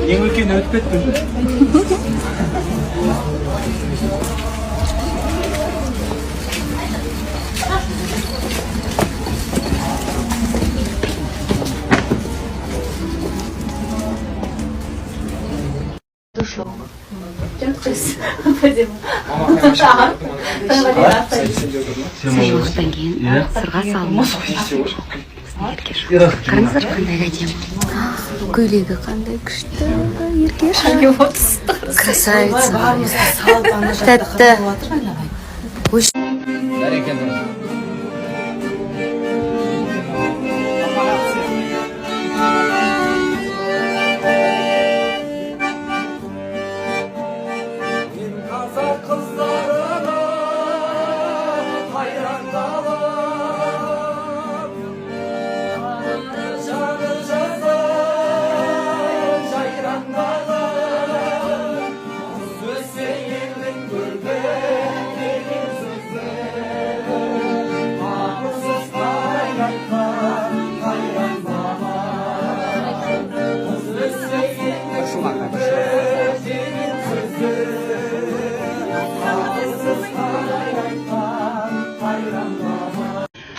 Ең үлкен өтіп кетті. Сыйлықтан кейін сырға салынып қараңыздар қандай әдемі. Көйлегі қандай күшті. Еркеш красавица. Тәтті.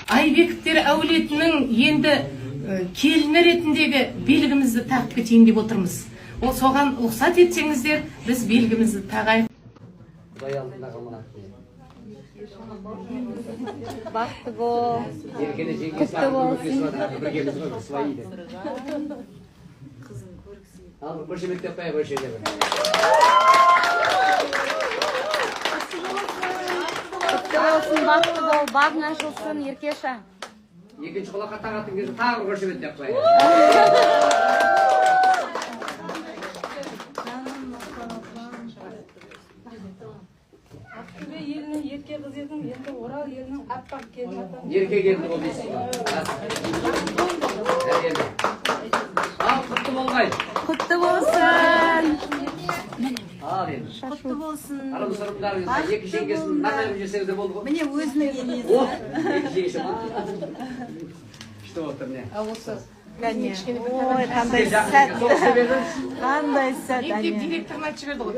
Айбековтер әулетінің енді келіні ретіндегі белгімізді тағып кетейін деп отырмыз. Ол соған ұқсат етсеңіздер, біз белгімізді тағайық. Бақытты бол. Құтты болсын. Құтты болсын, бақытты бол, бағың ашылсын, Еркеша. Екінші құлаққа тағатын кезде тағы бір қошемет деп қояйық. Ақтөбе елінің ерке қыз едің, енді Орал елінің аппақ келін атан. Ерке келді ол дейсіз ба? Ал, құтты болғай. Құтты болсын. Ал енді. Құтты болсын. Арым-сұрымдарыңызда екі жеңгесін нағайып жесеңіз де болды ғой? Міне өзінің енесі. О, екі жеңгесі болды. Күшті отыр не? Ой, қандай сәтті. Қандай сәтті. Мектеп директорын айтып жіберді ғой.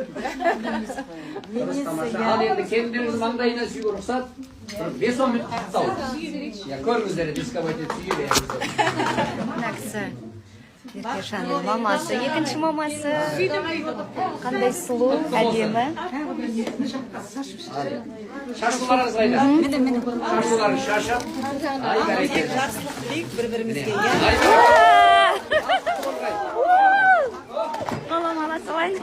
Ал енді келіндеріңіз маңдайына сүйге рұқсат. 5-10 минут құттықтау. Көріңіздер, дисковать етіп сүйге. Мына кісі Еркешаның мамасы, екінші мамасы. Қандай сұлу, әдемі. Шашуларыңыз қайда? Шашуларыңыз шашып. Ай, бәрекелді. Жақсылық тілейік бір-бірімізге. Қолым ала салайын.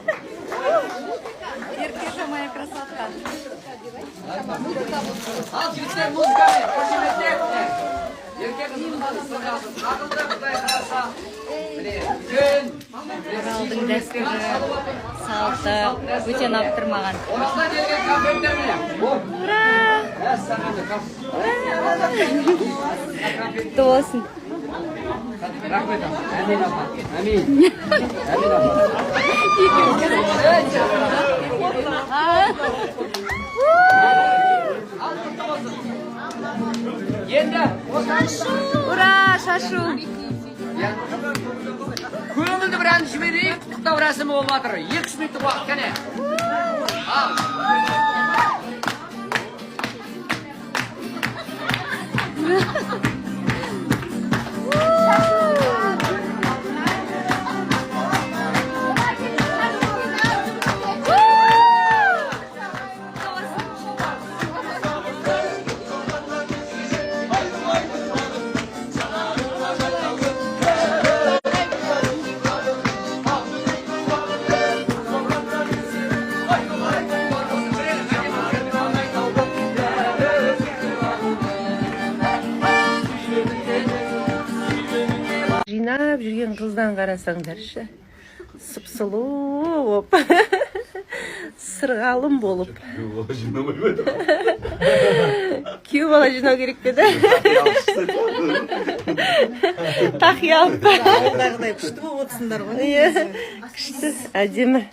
Еркеша моя красотка. Ал, жігіттер, музыкамен, қошеметтер. Ерке қызымыздан сұрғасын. Ақылды құдай қараса. Міне, күн. Оралдың дәстүрі, салты, өте наптырмаған. Оралдан елген конфеттер міне. Ура! Әссағанды қас. Құтты болсын. Рахмет апа. Әмин апа. Әмин. Әмин апа. Енді. Ура, шашу. Көңілді бір ән жіберейік, құттықтау рәсімі болып жатыр. 2-3 минуттық уақыт кәне. ойнап жүрген қыздан қарасаңдаршы. Сұп-сұлу болып. Сырғалым болып. Күйеу бала жинау керек пе еді? Тақия алып. Алдағыдай күшті болып отырсыңдар ғой. Күшті, әдемі.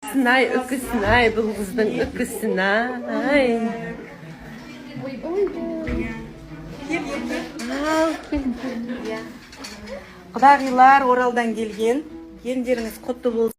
Сынай, үкісінай, бұл қыздың үкісінай. Құдағилар Оралдан келген. Келіндеріңіз құтты болсын.